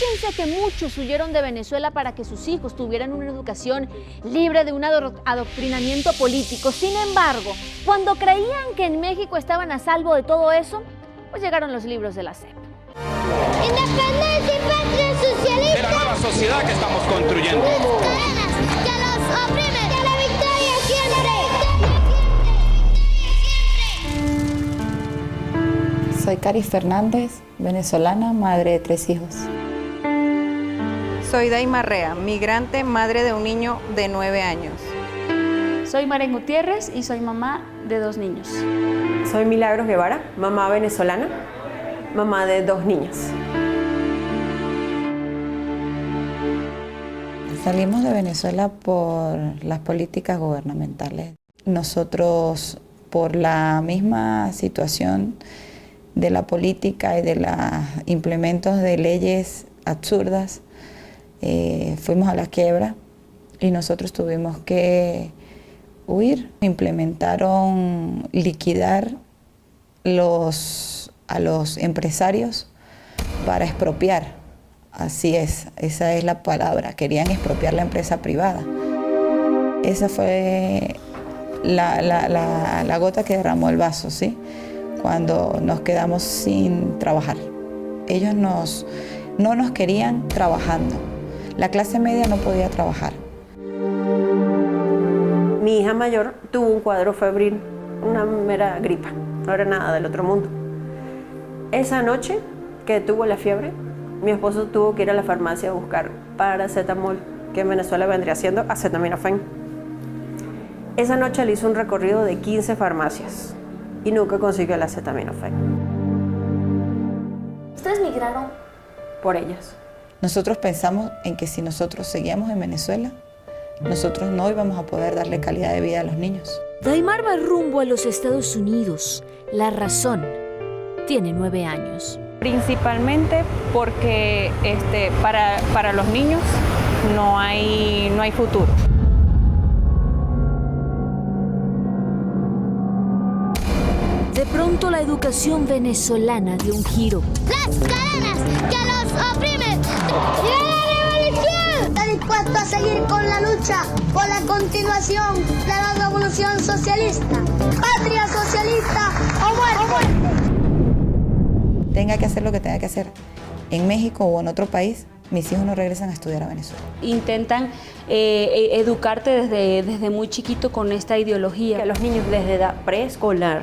Fíjense que muchos huyeron de Venezuela para que sus hijos tuvieran una educación libre de un adoctrinamiento político. Sin embargo, cuando creían que en México estaban a salvo de todo eso, pues llegaron los libros de la SEP. Independencia y patria socialista. De la nueva sociedad que estamos construyendo. Cadenas que los oprimen. De la victoria siempre. Soy Cari Fernández, venezolana, madre de 3 hijos. Soy Dayma Rea, migrante, madre de un niño de 9 años. Soy Maren Gutiérrez y soy mamá de 2 niños. Soy Milagros Guevara, mamá venezolana, mamá de 2 niñas. Salimos de Venezuela por las políticas gubernamentales. Nosotros, por la misma situación de la política y de los implementos de leyes absurdas, fuimos a la quiebra y nosotros tuvimos que huir. Implementaron liquidar a los empresarios para expropiar. Así es, esa es la palabra. Querían expropiar la empresa privada. Esa fue la gota que derramó el vaso, ¿sí? Cuando nos quedamos sin trabajar. Ellos no nos querían trabajando. La clase media no podía trabajar. Mi hija mayor tuvo un cuadro febril, una mera gripa, no era nada del otro mundo. Esa noche que tuvo la fiebre, mi esposo tuvo que ir a la farmacia a buscar paracetamol, que en Venezuela vendría siendo acetaminofén. Esa noche le hizo un recorrido de 15 farmacias y nunca consiguió el acetaminofén. ¿Ustedes migraron? Por ellas. Nosotros pensamos en que si nosotros seguíamos en Venezuela, nosotros no íbamos a poder darle calidad de vida a los niños. Daymar va rumbo a los Estados Unidos. La razón, tiene 9 años. Principalmente porque para los niños no hay futuro. De pronto la educación venezolana dio un giro. Las cadenas que los oprimen. ¡Y la revolución! Está dispuesto a seguir con la lucha por la continuación de la revolución socialista. Patria socialista o muerte. Tenga que hacer lo que tenga que hacer en México o en otro país, mis hijos no regresan a estudiar a Venezuela. Intentan educarte desde muy chiquito con esta ideología. Que los niños desde edad preescolar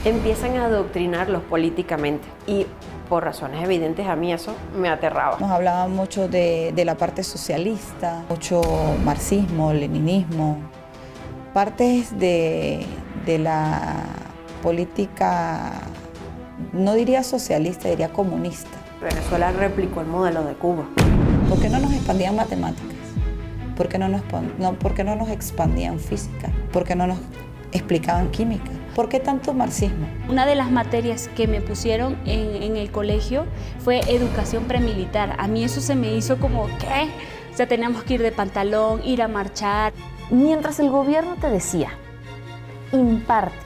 empiezan a adoctrinarlos políticamente y por razones evidentes a mí eso me aterraba. Nos hablaban mucho de la parte socialista, mucho marxismo, leninismo, partes de la política, no diría socialista, diría comunista. Venezuela replicó el modelo de Cuba. ¿Por qué no nos expandían matemáticas? ¿Por qué no nos expandían física? ¿Por qué no nos explicaban química? ¿Por qué tanto marxismo? Una de las materias que me pusieron en el colegio fue educación premilitar. A mí eso se me hizo como, ¿qué? O sea, teníamos que ir de pantalón, ir a marchar. Mientras el gobierno te decía, imparte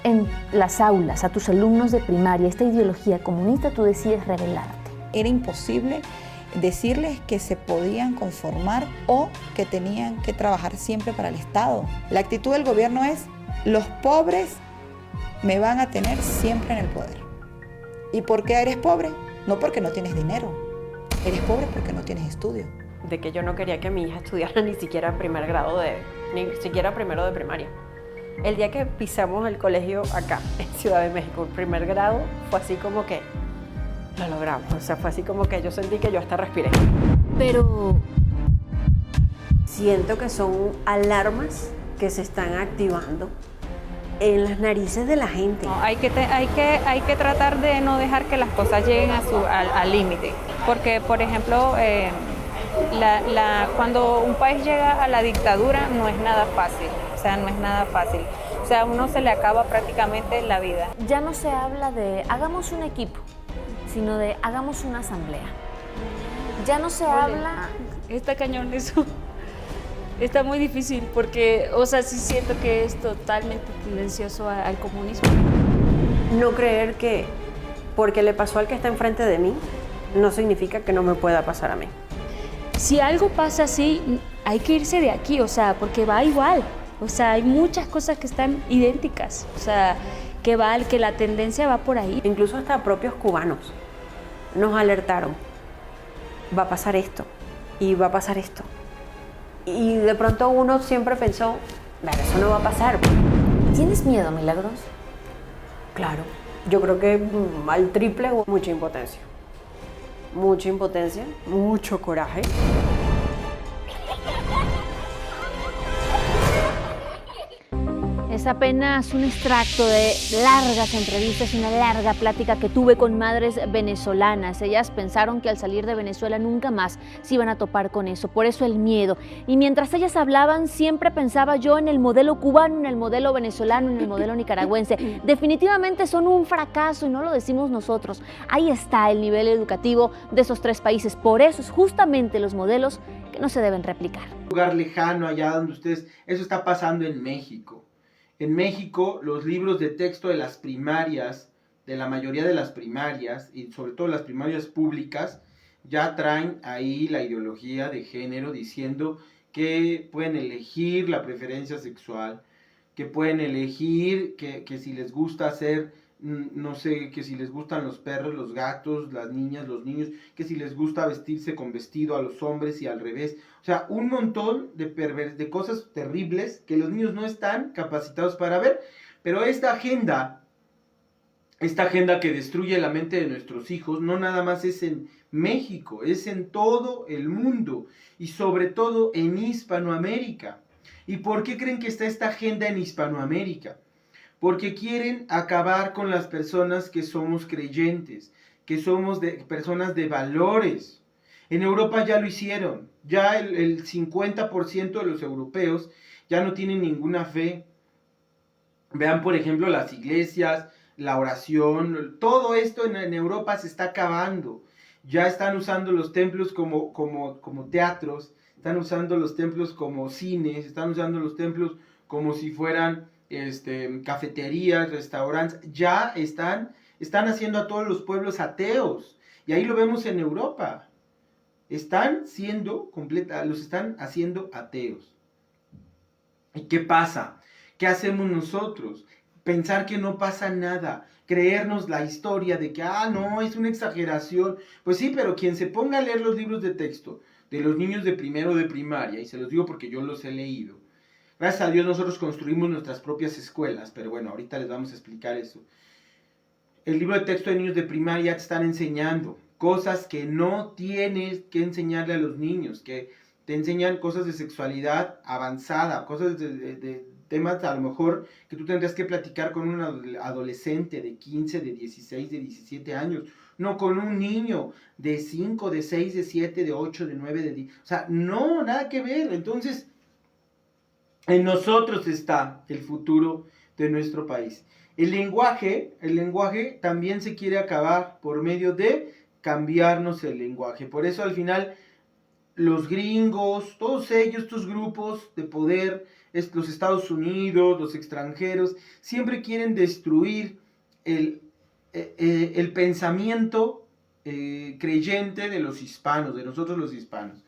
en las aulas a tus alumnos de primaria esta ideología comunista, tú decides rebelarte. Era imposible decirles que se podían conformar o que tenían que trabajar siempre para el Estado. La actitud del gobierno es: los pobres me van a tener siempre en el poder. ¿Y por qué eres pobre? No porque no tienes dinero. Eres pobre porque no tienes estudio. De que yo no quería que mi hija estudiara ni siquiera primer grado ni siquiera primero de primaria. El día que pisamos el colegio acá, en Ciudad de México, el primer grado, fue así como que lo logramos. O sea, fue así como que yo sentí que yo hasta respiré. Pero siento que son alarmas que se están activando en las narices de la gente. No, hay que tratar de no dejar que las cosas lleguen al límite. Porque, por ejemplo, cuando un país llega a la dictadura no es nada fácil. O sea, no es nada fácil. O sea, a uno se le acaba prácticamente la vida. ya no se habla de hagamos un equipo, sino de hagamos una asamblea. Ya no se habla... Está cañón eso. Está muy difícil porque, o sea, sí siento que es totalmente tendencioso al comunismo. No creer que porque le pasó al que está enfrente de mí, no significa que no me pueda pasar a mí. Si algo pasa así, hay que irse de aquí, o sea, porque va igual. O sea, hay muchas cosas que están idénticas, o sea, que la tendencia va por ahí. Incluso hasta propios cubanos nos alertaron, va a pasar esto y va a pasar esto. Y de pronto uno siempre pensó, "Bueno, eso no va a pasar". ¿Tienes miedo, Milagros? Claro, yo creo que al triple, mucha impotencia, mucho coraje. Es apenas un extracto de largas entrevistas y una larga plática que tuve con madres venezolanas. Ellas pensaron que al salir de Venezuela nunca más se iban a topar con eso, por eso el miedo. Y mientras ellas hablaban, siempre pensaba yo en el modelo cubano, en el modelo venezolano, en el modelo nicaragüense. Definitivamente son un fracaso y no lo decimos nosotros. Ahí está el nivel educativo de esos tres países. Por eso es justamente los modelos que no se deben replicar. Un lugar lejano allá donde ustedes, eso está pasando en México. En México, los libros de texto de las primarias, de la mayoría de las primarias, y sobre todo las primarias públicas, ya traen ahí la ideología de género diciendo que pueden elegir la preferencia sexual, que pueden elegir que si les gusta hacer, no sé, que si les gustan los perros, los gatos, las niñas, los niños, que si les gusta vestirse con vestido a los hombres y al revés. O sea, un montón de cosas terribles que los niños no están capacitados para ver, pero esta agenda que destruye la mente de nuestros hijos, no nada más es en México, es en todo el mundo y sobre todo en Hispanoamérica. ¿Y por qué creen que está esta agenda en Hispanoamérica? Porque quieren acabar con las personas que somos creyentes, que somos personas de valores. En Europa ya lo hicieron, ya el 50% de los europeos ya no tienen ninguna fe. Vean, por ejemplo, las iglesias, la oración, todo esto en Europa se está acabando. Ya están usando los templos como teatros, están usando los templos como cines, están usando los templos como si fueran cafeterías, restaurantes. Ya están haciendo a todos los pueblos ateos. Y ahí lo vemos en Europa. Los están haciendo ateos. ¿Y qué pasa? ¿Qué hacemos nosotros? Pensar que no pasa nada, creernos la historia de que, no, es una exageración. Pues sí, pero quien se ponga a leer los libros de texto de los niños de primero de primaria, y se los digo porque yo los he leído, gracias a Dios nosotros construimos nuestras propias escuelas, pero bueno, ahorita les vamos a explicar eso. El libro de texto de niños de primaria te están enseñando cosas que no tienes que enseñarle a los niños, que te enseñan cosas de sexualidad avanzada, cosas de temas a lo mejor que tú tendrías que platicar con un adolescente de 15, de 16, de 17 años, no con un niño de 5, de 6, de 7, de 8, de 9, de 10, o sea, no, nada que ver. Entonces, en nosotros está el futuro de nuestro país. El lenguaje también se quiere acabar por medio de cambiarnos el lenguaje. Por eso al final los gringos, todos ellos, estos grupos de poder, los Estados Unidos, los extranjeros, siempre quieren destruir el pensamiento creyente de los hispanos, de nosotros los hispanos.